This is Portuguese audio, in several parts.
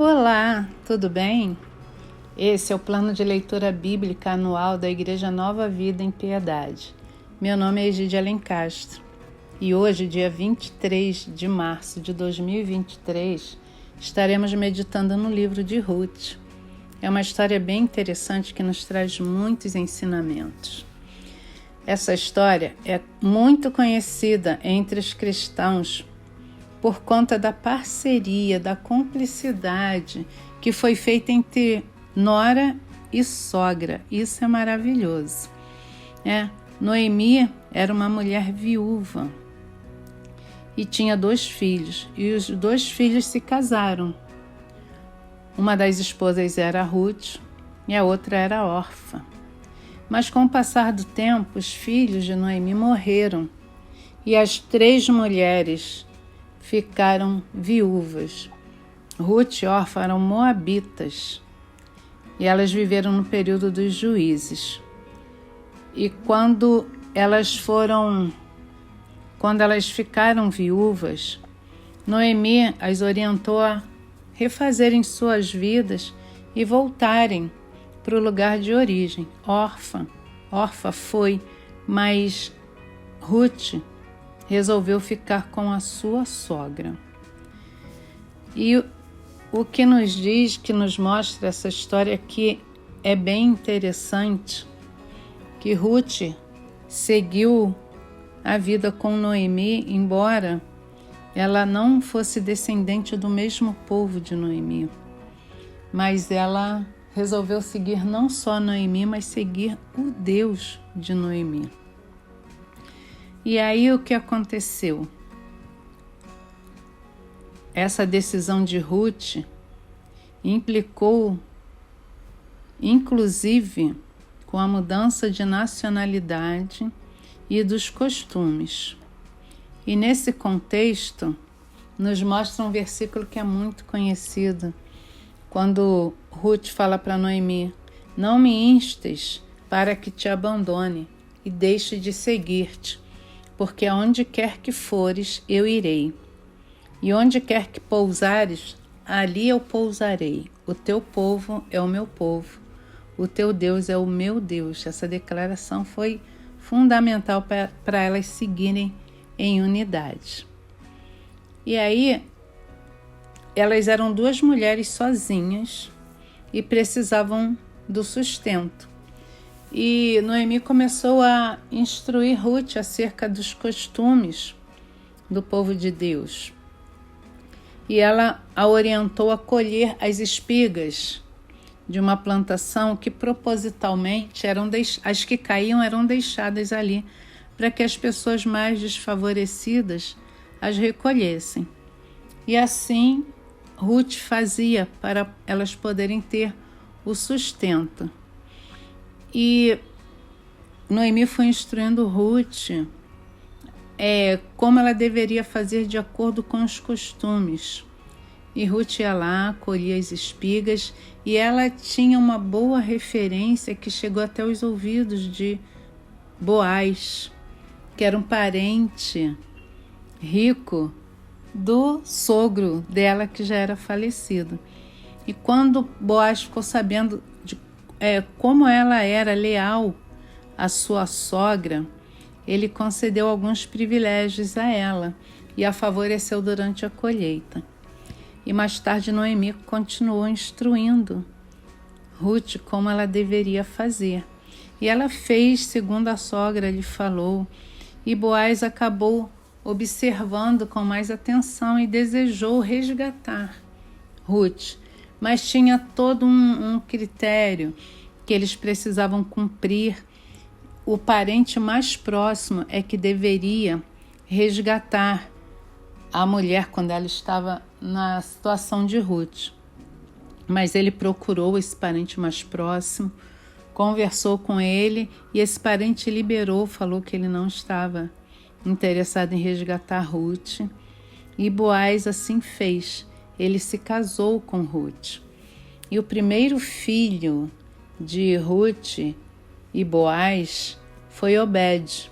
Olá, tudo bem? Esse é o plano de leitura bíblica anual da Igreja Nova Vida em Piedade. Meu nome é Egídia Alencastro e hoje, dia 23 de março de 2023, estaremos meditando no livro de Ruth. É uma história bem interessante que nos traz muitos ensinamentos. Essa história é muito conhecida entre os cristãos por conta da parceria, da cumplicidade que foi feita entre nora e sogra. Isso é maravilhoso. Noemi era uma mulher viúva e tinha 2 filhos, e os 2 filhos se casaram. Uma das esposas era Ruth e a outra era órfã. Mas com o passar do tempo, os filhos de Noemi morreram e as 3 mulheres ficaram viúvas. Ruth e Orfa eram moabitas e elas viveram no período dos juízes. E quando elas ficaram viúvas, Noemi as orientou a refazerem suas vidas e voltarem para o lugar de origem. Orfa foi, mas Ruth resolveu ficar com a sua sogra. E o que nos diz, que nos mostra essa história aqui é bem interessante, que Ruth seguiu a vida com Noemi, embora ela não fosse descendente do mesmo povo de Noemi, mas ela resolveu seguir não só Noemi, mas seguir o Deus de Noemi. E aí o que aconteceu? Essa decisão de Ruth implicou, inclusive, com a mudança de nacionalidade e dos costumes. E nesse contexto, nos mostra um versículo que é muito conhecido, quando Ruth fala para Noemi: não me instes para que te abandone e deixe de seguir-te, porque aonde quer que fores, eu irei. E onde quer que pousares, ali eu pousarei. O teu povo é o meu povo, o teu Deus é o meu Deus. Essa declaração foi fundamental para elas seguirem em unidade. E aí, elas eram 2 mulheres sozinhas e precisavam do sustento. E Noemi começou a instruir Ruth acerca dos costumes do povo de Deus. E ela a orientou a colher as espigas de uma plantação que propositalmente as que caíam eram deixadas ali para que as pessoas mais desfavorecidas as recolhessem. E assim Ruth fazia para elas poderem ter o sustento. E Noemi foi instruindo Ruth como ela deveria fazer de acordo com os costumes. E Ruth ia lá, colhia as espigas, e ela tinha uma boa referência que chegou até os ouvidos de Boaz, que era um parente rico do sogro dela, que já era falecido. E quando Boaz ficou sabendo de como ela era leal à sua sogra, ele concedeu alguns privilégios a ela e a favoreceu durante a colheita. E mais tarde Noemi continuou instruindo Ruth como ela deveria fazer. E ela fez segundo a sogra lhe falou, e Boaz acabou observando com mais atenção e desejou resgatar Ruth. Mas tinha todo um critério que eles precisavam cumprir. O parente mais próximo é que deveria resgatar a mulher quando ela estava na situação de Ruth. Mas ele procurou esse parente mais próximo, conversou com ele e esse parente liberou, falou que ele não estava interessado em resgatar Ruth. E Boaz assim fez. Ele se casou com Ruth. E o primeiro filho de Ruth e Boaz foi Obed.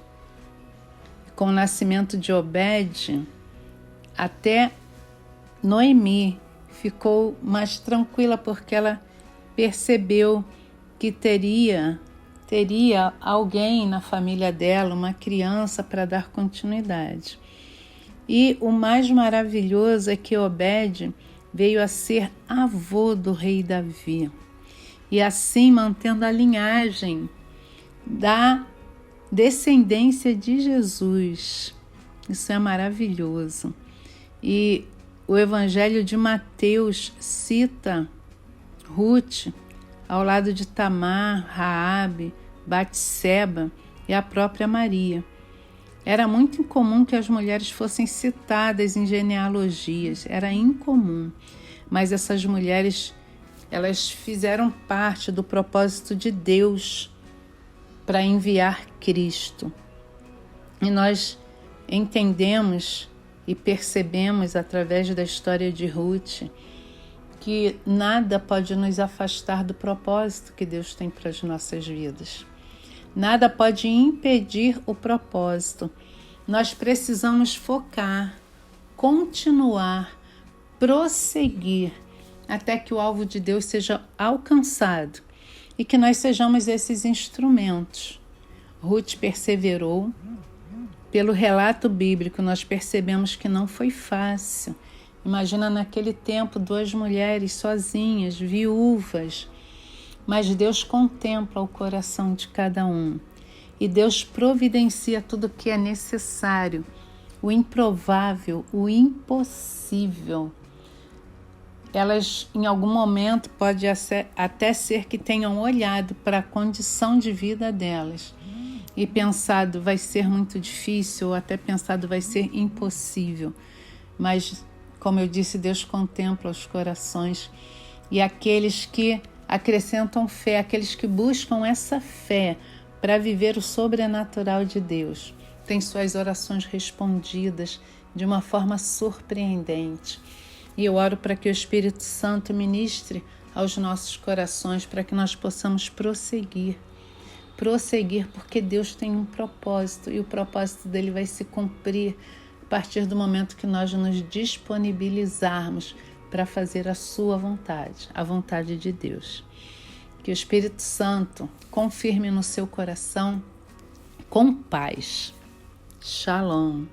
Com o nascimento de Obed, até Noemi ficou mais tranquila porque ela percebeu que teria alguém na família dela, uma criança, para dar continuidade. E o mais maravilhoso é que Obed veio a ser avô do rei Davi, e assim mantendo a linhagem da descendência de Jesus. Isso é maravilhoso. E o Evangelho de Mateus cita Ruth ao lado de Tamar, Raabe, Batseba e a própria Maria. Era muito incomum que as mulheres fossem citadas em genealogias, era incomum. Mas essas mulheres, elas fizeram parte do propósito de Deus para enviar Cristo. E nós entendemos e percebemos através da história de Ruth que nada pode nos afastar do propósito que Deus tem para as nossas vidas. Nada pode impedir o propósito. Nós precisamos focar, continuar, prosseguir até que o alvo de Deus seja alcançado e que nós sejamos esses instrumentos. Ruth perseverou. Pelo relato bíblico, nós percebemos que não foi fácil. Imagina naquele tempo 2 mulheres sozinhas, viúvas. Mas Deus contempla o coração de cada um. E Deus providencia tudo o que é necessário. O improvável, o impossível. Elas, em algum momento, pode até ser que tenham olhado para a condição de vida delas e pensado, vai ser muito difícil, ou até pensado, vai ser impossível. Mas, como eu disse, Deus contempla os corações. E aqueles que acrescentam fé, aqueles que buscam essa fé para viver o sobrenatural de Deus, têm suas orações respondidas de uma forma surpreendente. E eu oro para que o Espírito Santo ministre aos nossos corações, para que nós possamos prosseguir, porque Deus tem um propósito, e o propósito dele vai se cumprir a partir do momento que nós nos disponibilizarmos para fazer a sua vontade, a vontade de Deus. Que o Espírito Santo confirme no seu coração com paz. Shalom.